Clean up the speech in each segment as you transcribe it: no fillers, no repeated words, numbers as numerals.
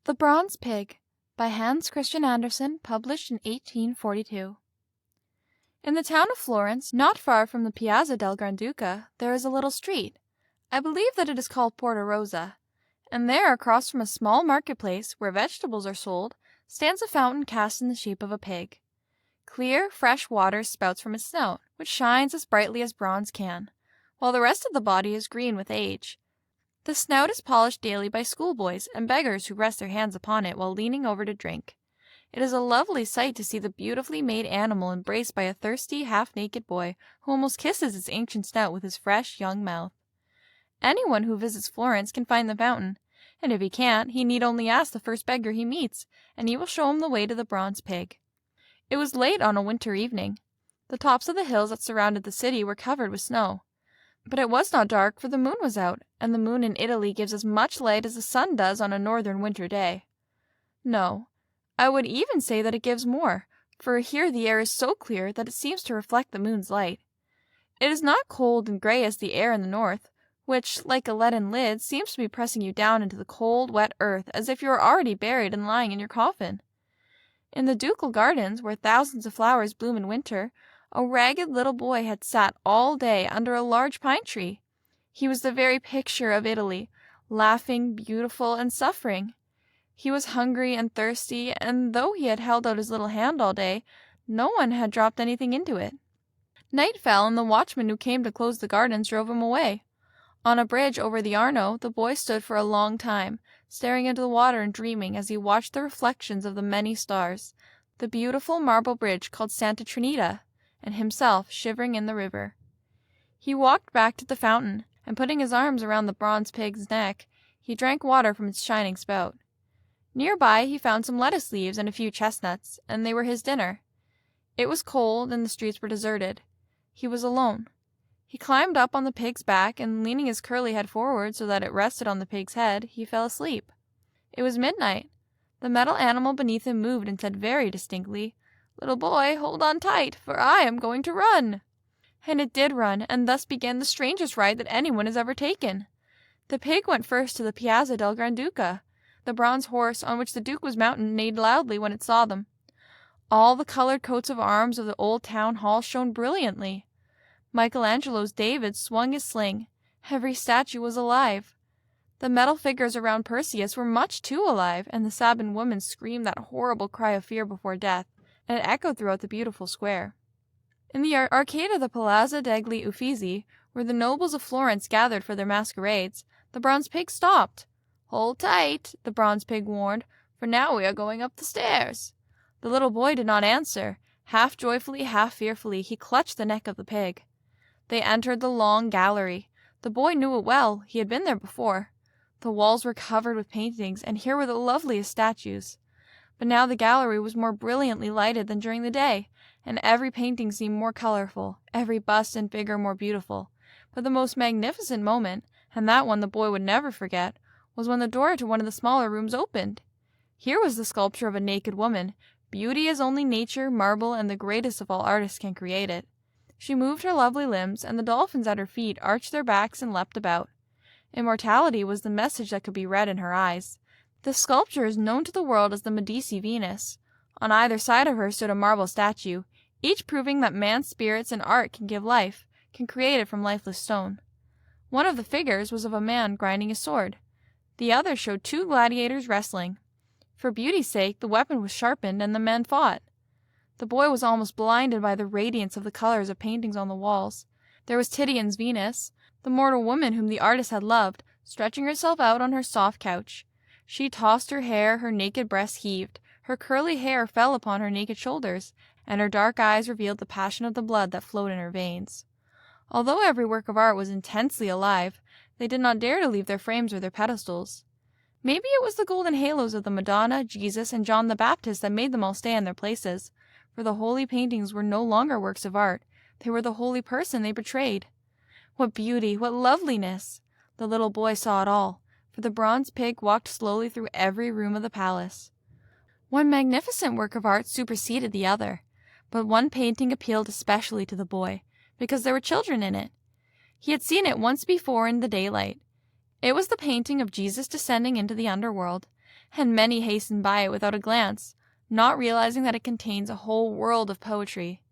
The Bronze Pig by Hans Christian Andersen, published in 1842. In the town of Florence, not far from the Piazza del Granduca, there is a little street. I believe that it is called Porta Rosa, and there, across from a small marketplace where vegetables are sold, stands a fountain cast in the shape of a pig. Clear, fresh water spouts from its snout, which shines as brightly as bronze can, while the rest of the body is green with age. The snout is polished daily by schoolboys and beggars who rest their hands upon it while leaning over to drink. It is a lovely sight to see the beautifully made animal embraced by a thirsty, half-naked boy who almost kisses its ancient snout with his fresh, young mouth. Anyone who visits Florence can find the fountain, and if he can't, he need only ask the first beggar he meets, and he will show him the way to the bronze pig. It was late on a winter evening. The tops of the hills that surrounded the city were covered with snow. But it was not dark, for the moon was out, and the moon in Italy gives as much light as the sun does on a northern winter day. No, I would even say that it gives more, for here the air is so clear that it seems to reflect the moon's light. It is not cold and gray as the air in the north, which, like a leaden lid, seems to be pressing you down into the cold, wet earth as if you were already buried and lying in your coffin. In the ducal gardens, where thousands of flowers bloom in winter, a ragged little boy had sat all day under a large pine tree. He was the very picture of Italy, laughing, beautiful, and suffering. He was hungry and thirsty, and though he had held out his little hand all day, no one had dropped anything into it. Night fell, and the watchman who came to close the gardens drove him away. On a bridge over the Arno, the boy stood for a long time, staring into the water and dreaming as he watched the reflections of the many stars, the beautiful marble bridge called Santa Trinita, and himself shivering in the river. He walked back to the fountain, and putting his arms around the bronze pig's neck, he drank water from its shining spout. Near by he found some lettuce leaves and a few chestnuts, and they were his dinner. It was cold, and the streets were deserted. He was alone. He climbed up on the pig's back, and leaning his curly head forward so that it rested on the pig's head, he fell asleep. It was midnight. The metal animal beneath him moved and said very distinctly, "Little boy, hold on tight, for I am going to run." And it did run, and thus began the strangest ride that anyone has ever taken. The pig went first to the Piazza del Granduca. The bronze horse on which the Duke was mounted neighed loudly when it saw them. All the colored coats of arms of the old town hall shone brilliantly. Michelangelo's David swung his sling. Every statue was alive. The metal figures around Perseus were much too alive, and the Sabine woman screamed that horrible cry of fear before death, and it echoed throughout the beautiful square. In the arcade of the Palazzo degli Uffizi, where the nobles of Florence gathered for their masquerades, the bronze pig stopped. "Hold tight," the bronze pig warned, "for now we are going up the stairs." The little boy did not answer. Half joyfully, half fearfully, he clutched the neck of the pig. They entered the long gallery. The boy knew it well. He had been there before. The walls were covered with paintings, and here were the loveliest statues. But now the gallery was more brilliantly lighted than during the day, and every painting seemed more colorful, every bust and figure more beautiful. But the most magnificent moment, and that one the boy would never forget, was when the door to one of the smaller rooms opened. Here was the sculpture of a naked woman, beauty as only nature, marble, and the greatest of all artists can create it. She moved her lovely limbs, and the dolphins at her feet arched their backs and leapt about. Immortality was the message that could be read in her eyes. The sculpture is known to the world as the Medici Venus. On either side of her stood a marble statue, each proving that man's spirits and art can give life, can create it from lifeless stone. One of the figures was of a man grinding a sword. The other showed two gladiators wrestling. For beauty's sake, the weapon was sharpened, and the men fought. The boy was almost blinded by the radiance of the colors of paintings on the walls. There was Titian's Venus, the mortal woman whom the artist had loved, stretching herself out on her soft couch. She tossed her hair, her naked breast heaved, her curly hair fell upon her naked shoulders, and her dark eyes revealed the passion of the blood that flowed in her veins. Although every work of art was intensely alive, they did not dare to leave their frames or their pedestals. Maybe it was the golden halos of the Madonna, Jesus, and John the Baptist that made them all stay in their places, for the holy paintings were no longer works of art, they were the holy person they betrayed. What beauty, what loveliness! The little boy saw it all, for the bronze pig walked slowly through every room of the palace. One magnificent work of art superseded the other, but one painting appealed especially to the boy, because there were children in it. He had seen it once before in the daylight. It was the painting of Jesus descending into the underworld, and many hasten by it without a glance, not realizing that it contains a whole world of poetry.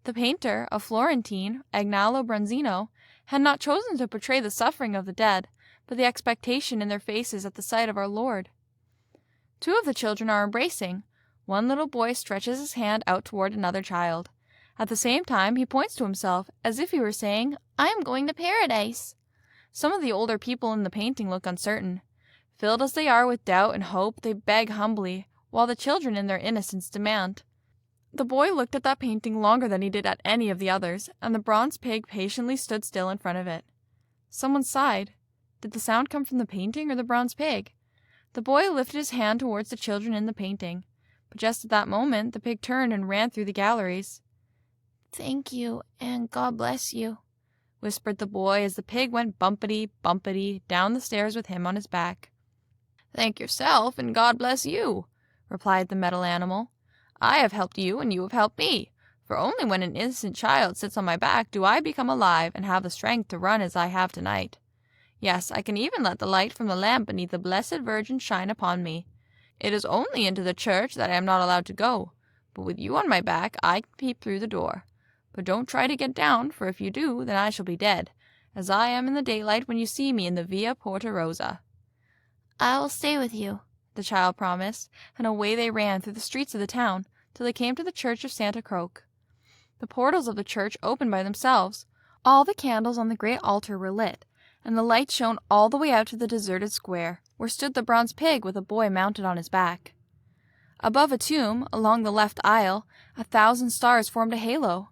The painter, a Florentine, Agnolo Bronzino, had not chosen to portray the suffering of the dead, but the expectation in their faces at the sight of our Lord. Two of the children are embracing. One little boy stretches his hand out toward another child. At the same time, he points to himself, as if he were saying, "I am going to paradise." Some of the older people in the painting look uncertain. Filled as they are with doubt and hope, they beg humbly, while the children in their innocence demand. The boy looked at that painting longer than he did at any of the others, and the bronze pig patiently stood still in front of it. Someone sighed. Did the sound come from the painting or the bronze pig? The boy lifted his hand towards the children in the painting, but just at that moment the pig turned and ran through the galleries. "Thank you, and God bless you," whispered the boy as the pig went bumpety, bumpety down the stairs with him on his back. "Thank yourself, and God bless you," replied the metal animal. "I have helped you, and you have helped me, for only when an innocent child sits on my back do I become alive and have the strength to run as I have tonight. Yes, I can even let the light from the lamp beneath the Blessed Virgin shine upon me. It is only into the church that I am not allowed to go, but with you on my back I can peep through the door. But don't try to get down, for if you do, then I shall be dead, as I am in the daylight when you see me in the Via Porta Rosa." "I will stay with you," the child promised, and away they ran through the streets of the town, till they came to the church of Santa Croce. The portals of the church opened by themselves. All the candles on the great altar were lit, and the light shone all the way out to the deserted square, where stood the bronze pig with a boy mounted on his back. Above a tomb, along the left aisle, 1,000 stars formed a halo.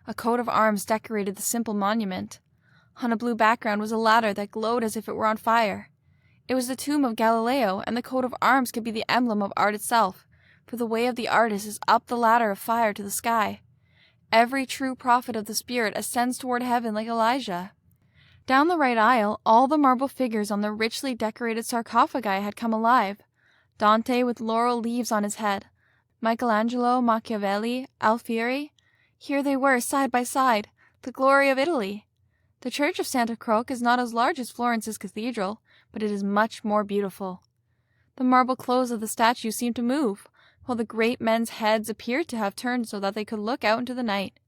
A coat of arms decorated the simple monument. On a blue background was a ladder that glowed as if it were on fire. It was the tomb of Galileo, and the coat of arms could be the emblem of art itself, for the way of the artist is up the ladder of fire to the sky. Every true prophet of the Spirit ascends toward heaven like Elijah. Down the right aisle, all the marble figures on the richly decorated sarcophagi had come alive. Dante with laurel leaves on his head, Michelangelo, Machiavelli, Alfieri, here they were side by side, the glory of Italy. The church of Santa Croce is not as large as Florence's cathedral, but it is much more beautiful. The marble clothes of the statues seemed to move, while the great men's heads appeared to have turned so that they could look out into the night.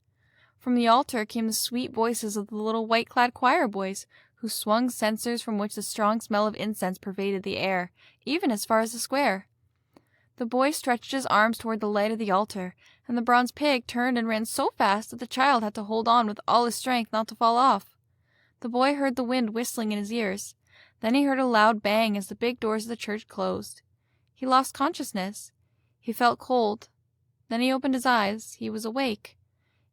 From the altar came the sweet voices of the little white-clad choir boys, who swung censers from which the strong smell of incense pervaded the air, even as far as the square. The boy stretched his arms toward the light of the altar, and the bronze pig turned and ran so fast that the child had to hold on with all his strength not to fall off. The boy heard the wind whistling in his ears. Then he heard a loud bang as the big doors of the church closed. He lost consciousness. He felt cold. Then he opened his eyes. He was awake.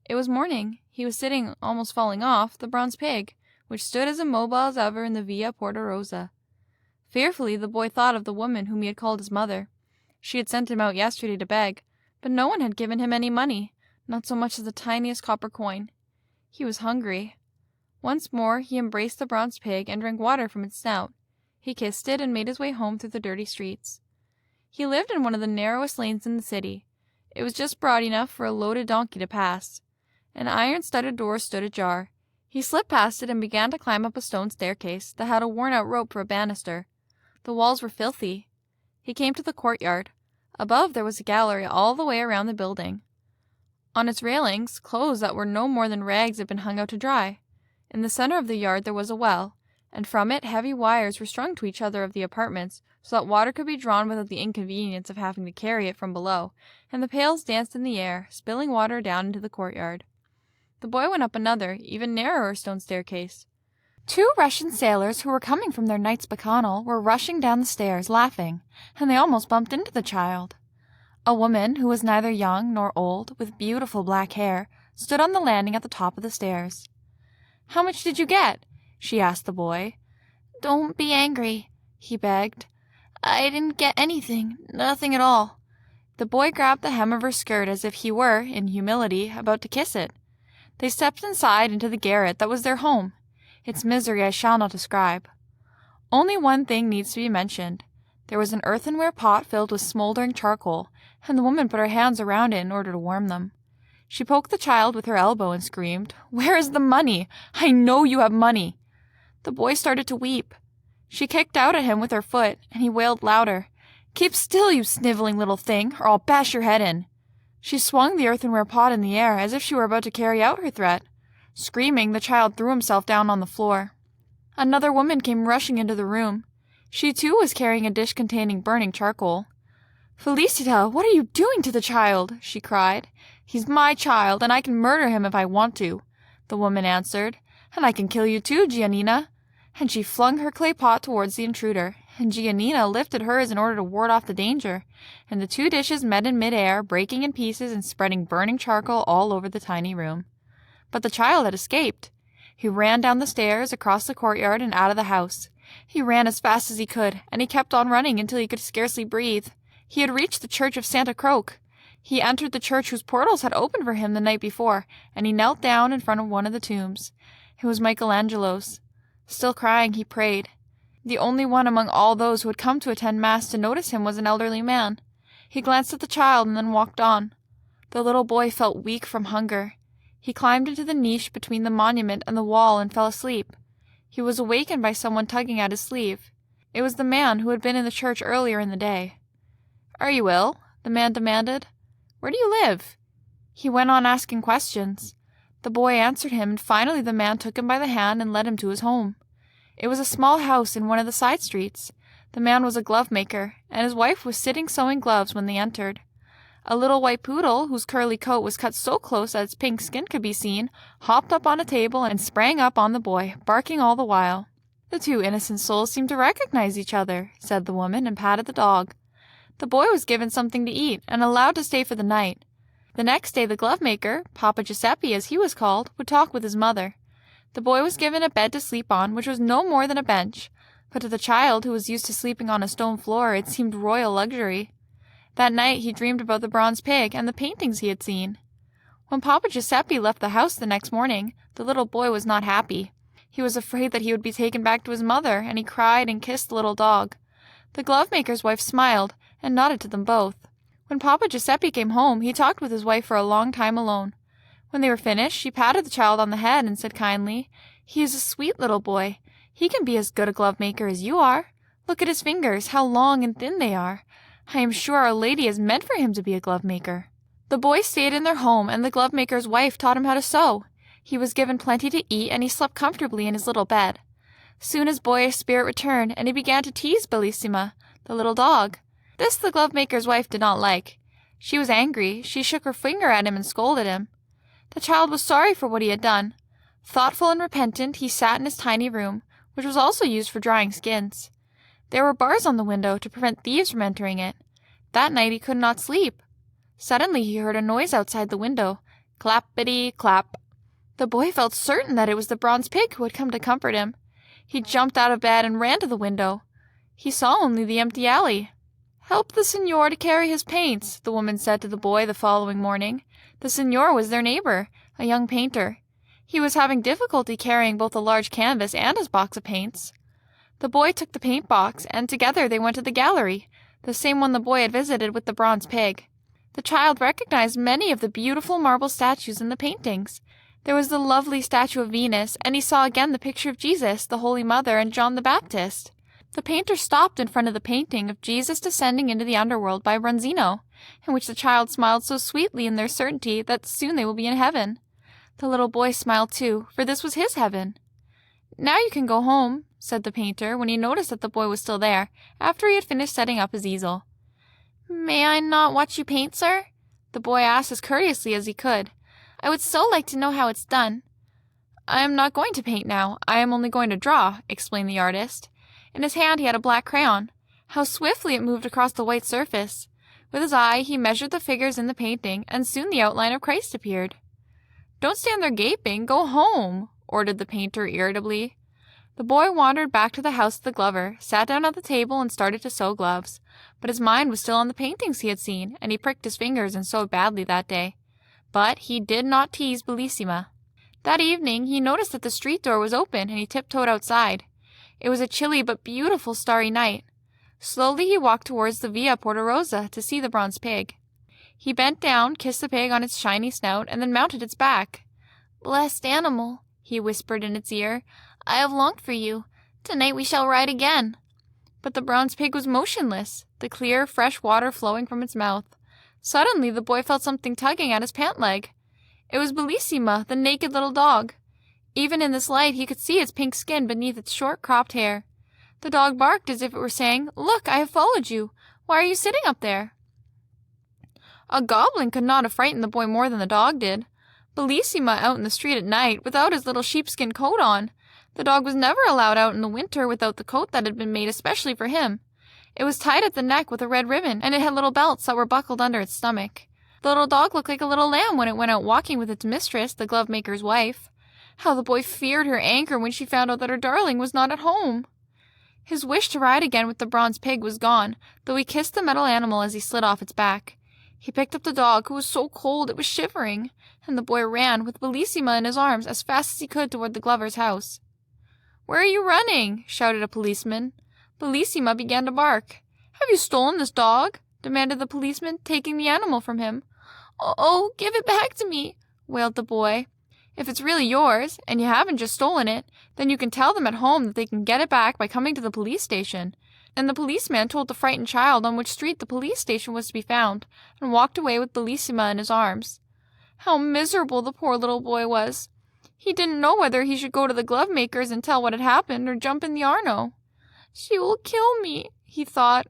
It was morning. He was sitting, almost falling off, the bronze pig, which stood as immobile as ever in the Via Porta Rosa. Fearfully the boy thought of the woman whom he had called his mother. She had sent him out yesterday to beg, but no one had given him any money, not so much as the tiniest copper coin. He was hungry. Once more he embraced the bronze pig and drank water from its snout. He kissed it and made his way home through the dirty streets. He lived in one of the narrowest lanes in the city. It was just broad enough for a loaded donkey to pass. An iron-studded door stood ajar. He slipped past it and began to climb up a stone staircase that had a worn-out rope for a banister. The walls were filthy. He came to the courtyard. Above there was a gallery all the way around the building. On its railings, clothes that were no more than rags had been hung out to dry. In the center of the yard there was a well, and from it heavy wires were strung to each other of the apartments so that water could be drawn without the inconvenience of having to carry it from below, and the pails danced in the air, spilling water down into the courtyard. The boy went up another, even narrower stone staircase. 2 Russian sailors who were coming from their night's bacchanal were rushing down the stairs, laughing, and they almost bumped into the child. A woman, who was neither young nor old, with beautiful black hair, stood on the landing at the top of the stairs. "How much did you get?" she asked the boy. "Don't be angry," he begged. "I didn't get anything, nothing at all." The boy grabbed the hem of her skirt as if he were, in humility, about to kiss it. They stepped inside into the garret that was their home. Its misery I shall not describe. Only one thing needs to be mentioned. There was an earthenware pot filled with smoldering charcoal, and the woman put her hands around it in order to warm them. She poked the child with her elbow and screamed, "Where is the money? I know you have money." The boy started to weep. She kicked out at him with her foot, and he wailed louder. Keep still, you sniveling little thing, or I'll bash your head in." She swung the earthenware pot in the air as if she were about to carry out her threat. Screaming, the child threw himself down on the floor. Another woman came rushing into the room. She too was carrying a dish containing burning charcoal. "Felicita, what are you doing to the child?" she cried. "He's my child, and I can murder him if I want to," the woman answered. "And I can kill you too, Giannina." And she flung her clay pot towards the intruder, and Giannina lifted hers in order to ward off the danger, and the two dishes met in mid-air, breaking in pieces and spreading burning charcoal all over the tiny room. But the child had escaped. He ran down the stairs, across the courtyard, and out of the house. He ran as fast as he could, and he kept on running until he could scarcely breathe. He had reached the church of Santa Croce. He entered the church whose portals had opened for him the night before, and he knelt down in front of one of the tombs. It was Michelangelo's. Still crying, he prayed. The only one among all those who had come to attend Mass to notice him was an elderly man. He glanced at the child and then walked on. The little boy felt weak from hunger. He climbed into the niche between the monument and the wall and fell asleep. He was awakened by someone tugging at his sleeve. It was the man who had been in the church earlier in the day. "Are you ill?" the man demanded. "Where do you live?" He went on asking questions. The boy answered him, and finally the man took him by the hand and led him to his home. It was a small house in one of the side streets. The man was a glove maker, and his wife was sitting sewing gloves when they entered. A little white poodle, whose curly coat was cut so close that its pink skin could be seen, hopped up on a table and sprang up on the boy, barking all the while. "The two innocent souls seem to recognize each other," said the woman, and patted the dog. The boy was given something to eat and allowed to stay for the night. The next day the glove-maker, Papa Giuseppe as he was called, would talk with his mother. The boy was given a bed to sleep on, which was no more than a bench, but to the child, who was used to sleeping on a stone floor, it seemed royal luxury. That night he dreamed about the bronze pig and the paintings he had seen. When Papa Giuseppe left the house the next morning, the little boy was not happy. He was afraid that he would be taken back to his mother, and he cried and kissed the little dog. The glove-maker's wife smiled and nodded to them both. When Papa Giuseppe came home, he talked with his wife for a long time alone. When they were finished, she patted the child on the head and said kindly, "He is a sweet little boy. He can be as good a glove-maker as you are. Look at his fingers, how long and thin they are. I am sure Our Lady has meant for him to be a glove-maker." The boy stayed in their home, and the glove-maker's wife taught him how to sew. He was given plenty to eat, and he slept comfortably in his little bed. Soon his boyish spirit returned, and he began to tease Bellissima, the little dog. This the glove-maker's wife did not like. She was angry. She shook her finger at him and scolded him. The child was sorry for what he had done. Thoughtful and repentant, he sat in his tiny room, which was also used for drying skins. There were bars on the window to prevent thieves from entering it. That night he could not sleep. Suddenly he heard a noise outside the window. Clappity-clap. The boy felt certain that it was the bronze pig who had come to comfort him. He jumped out of bed and ran to the window. He saw only the empty alley. "Help the signor to carry his paints," the woman said to the boy the following morning. The signor was their neighbor, a young painter. He was having difficulty carrying both a large canvas and his box of paints. The boy took the paint box, and together they went to the gallery, the same one the boy had visited with the bronze pig. The child recognized many of the beautiful marble statues in the paintings. There was the lovely statue of Venus, and he saw again the picture of Jesus, the Holy Mother, and John the Baptist. The painter stopped in front of the painting of Jesus descending into the underworld by Bronzino, in which the child smiled so sweetly in their certainty that soon they will be in heaven. The little boy smiled too, for this was his heaven. "Now you can go home," said the painter, when he noticed that the boy was still there, after he had finished setting up his easel. "May I not watch you paint, sir?" the boy asked as courteously as he could. "I would so like to know how it's done." "I am not going to paint now. I am only going to draw," explained the artist. In his hand he had a black crayon. How swiftly it moved across the white surface! With his eye he measured the figures in the painting, and soon the outline of Christ appeared. "Don't stand there gaping. Go home," ordered the painter irritably. The boy wandered back to the house of the glover, sat down at the table, and started to sew gloves. But his mind was still on the paintings he had seen, and he pricked his fingers and sewed badly that day. But he did not tease Bellissima. That evening he noticed that the street door was open, and he tiptoed outside. It was a chilly but beautiful starry night. Slowly he walked towards the Via Porta-Rosa to see the bronze pig. He bent down, kissed the pig on its shiny snout, and then mounted its back. "Blessed animal," he whispered in its ear, "I have longed for you. Tonight we shall ride again." But the bronze pig was motionless, the clear, fresh water flowing from its mouth. Suddenly, the boy felt something tugging at his pant leg. It was Bellissima, the naked little dog. Even in this light, he could see its pink skin beneath its short, cropped hair. The dog barked as if it were saying, "Look, I have followed you. Why are you sitting up there?" A goblin could not have frightened the boy more than the dog did. Bellissima out in the street at night, without his little sheepskin coat on. The dog was never allowed out in the winter without the coat that had been made especially for him. It was tied at the neck with a red ribbon, and it had little belts that were buckled under its stomach. The little dog looked like a little lamb when it went out walking with its mistress, the glove-maker's wife. How the boy feared her anger when she found out that her darling was not at home! His wish to ride again with the bronze pig was gone, though he kissed the metal animal as he slid off its back. He picked up the dog, who was so cold it was shivering, and the boy ran, with Bellissima in his arms, as fast as he could toward the glover's house. "Where are you running?" shouted a policeman. Bellissima began to bark. "Have you stolen this dog?" demanded the policeman, taking the animal from him. "Oh, give it back to me," wailed the boy. "If it's really yours, and you haven't just stolen it, then you can tell them at home that they can get it back by coming to the police station." And the policeman told the frightened child on which street the police station was to be found, and walked away with Bellissima in his arms. How miserable the poor little boy was! He didn't know whether he should go to the glove-maker's and tell what had happened, or jump in the Arno. "She will kill me," he thought.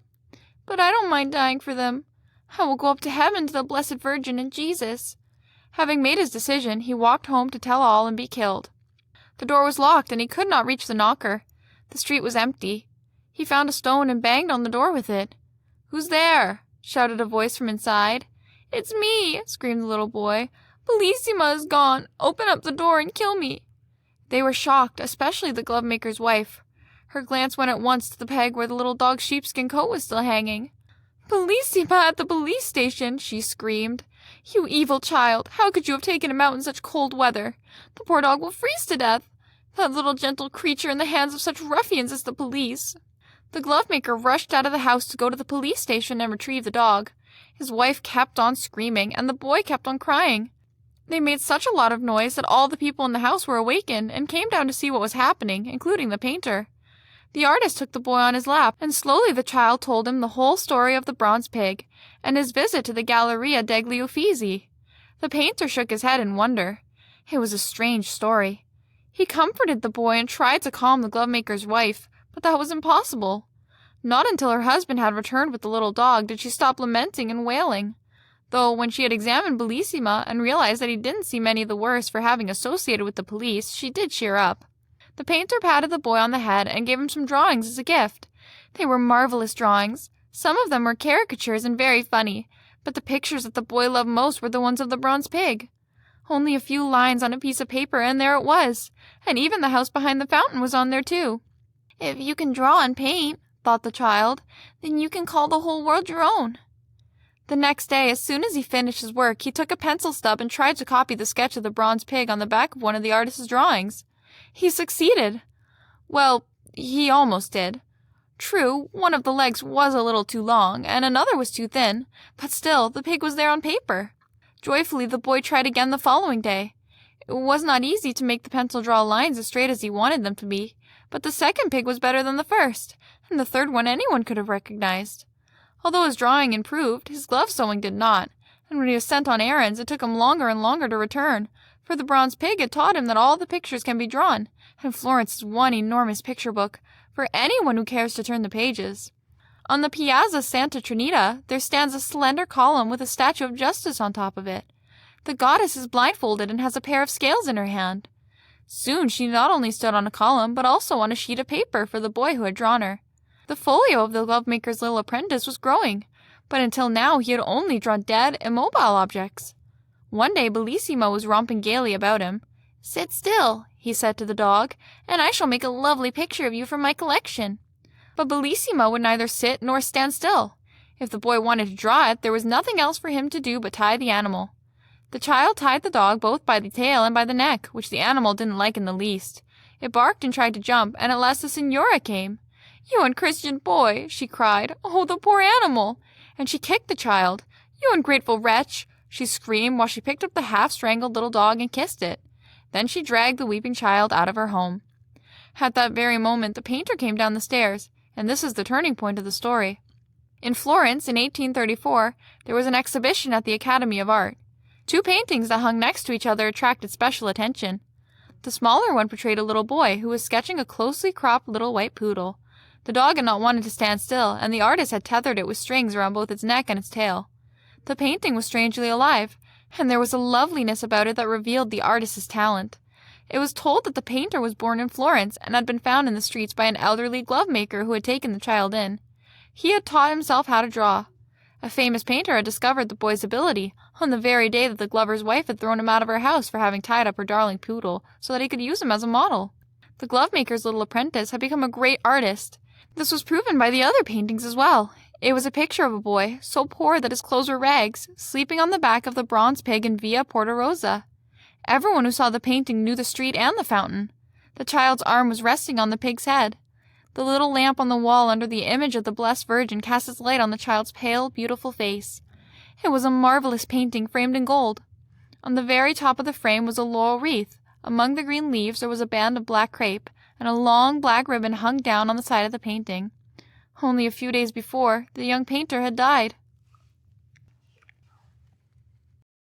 "But I don't mind dying for them. I will go up to heaven to the Blessed Virgin and Jesus." Having made his decision, he walked home to tell all and be killed. The door was locked, and he could not reach the knocker. The street was empty. He found a stone and banged on the door with it. "Who's there?" shouted a voice from inside. "It's me," screamed the little boy. "Bellissima is gone. Open up the door and kill me." They were shocked, especially the glove-maker's wife. Her glance went at once to the peg where the little dog's sheepskin coat was still hanging. "Bellissima at the police station!" she screamed. "You evil child! How could you have taken him out in such cold weather? The poor dog will freeze to death. That little gentle creature in the hands of such ruffians as the police." The glove-maker rushed out of the house to go to the police station and retrieve the dog. His wife kept on screaming, and the boy kept on crying. They made such a lot of noise that all the people in the house were awakened and came down to see what was happening, including the painter. The artist took the boy on his lap, and slowly the child told him the whole story of the bronze pig, and his visit to the Galleria degli Uffizi. The painter shook his head in wonder. It was a strange story. He comforted the boy and tried to calm the glove-maker's wife, but that was impossible. Not until her husband had returned with the little dog did she stop lamenting and wailing. Though when she had examined Bellissima and realized that he didn't seem any the worse for having associated with the police, she did cheer up. The painter patted the boy on the head and gave him some drawings as a gift. They were marvelous drawings. Some of them were caricatures and very funny, but the pictures that the boy loved most were the ones of the bronze pig. Only a few lines on a piece of paper, and there it was, and even the house behind the fountain was on there too. "If you can draw and paint," thought the child, "then you can call the whole world your own." The next day, as soon as he finished his work, he took a pencil stub and tried to copy the sketch of the bronze pig on the back of one of the artist's drawings. He succeeded. Well, he almost did. True, one of the legs was a little too long, and another was too thin, but still, the pig was there on paper. Joyfully, the boy tried again the following day. It was not easy to make the pencil draw lines as straight as he wanted them to be, but the second pig was better than the first, and the third one anyone could have recognized. Although his drawing improved, his glove sewing did not, and when he was sent on errands, it took him longer and longer to return, for the bronze pig had taught him that all the pictures can be drawn, and Florence is one enormous picture book for anyone who cares to turn the pages. On the Piazza Santa Trinita, there stands a slender column with a statue of Justice on top of it. The goddess is blindfolded and has a pair of scales in her hand. Soon she not only stood on a column, but also on a sheet of paper for the boy who had drawn her. The folio of the glove-maker's little apprentice was growing, but until now he had only drawn dead, immobile objects. One day Bellissima was romping gaily about him. "Sit still," he said to the dog, "and I shall make a lovely picture of you for my collection." But Bellissima would neither sit nor stand still. If the boy wanted to draw it, there was nothing else for him to do but tie the animal. The child tied the dog both by the tail and by the neck, which the animal didn't like in the least. It barked and tried to jump, and at last the Signora came. "You unchristian boy!" she cried. "Oh, the poor animal!" And she kicked the child. "You ungrateful wretch!" she screamed while she picked up the half-strangled little dog and kissed it. Then she dragged the weeping child out of her home. At that very moment the painter came down the stairs. and this is the turning point of the story. In Florence in 1834, there was an exhibition at the Academy of Art. Two paintings that hung next to each other attracted special attention. The smaller one portrayed a little boy who was sketching a closely cropped little white poodle. The dog had not wanted to stand still, and the artist had tethered it with strings around both its neck and its tail. The painting was strangely alive, and there was a loveliness about it that revealed the artist's talent. It was told that the painter was born in Florence and had been found in the streets by an elderly glove-maker who had taken the child in. He had taught himself how to draw. A famous painter had discovered the boy's ability on the very day that the glover's wife had thrown him out of her house for having tied up her darling poodle so that he could use him as a model. The glove-maker's little apprentice had become a great artist. This was proven by the other paintings as well. It was a picture of a boy, so poor that his clothes were rags, sleeping on the back of the bronze pig in Via Porta Rosa. Everyone who saw the painting knew the street and the fountain. The child's arm was resting on the pig's head. The little lamp on the wall under the image of the Blessed Virgin cast its light on the child's pale, beautiful face. It was a marvelous painting framed in gold. On the very top of the frame was a laurel wreath. Among the green leaves there was a band of black crape, and a long black ribbon hung down on the side of the painting. Only a few days before, the young painter had died.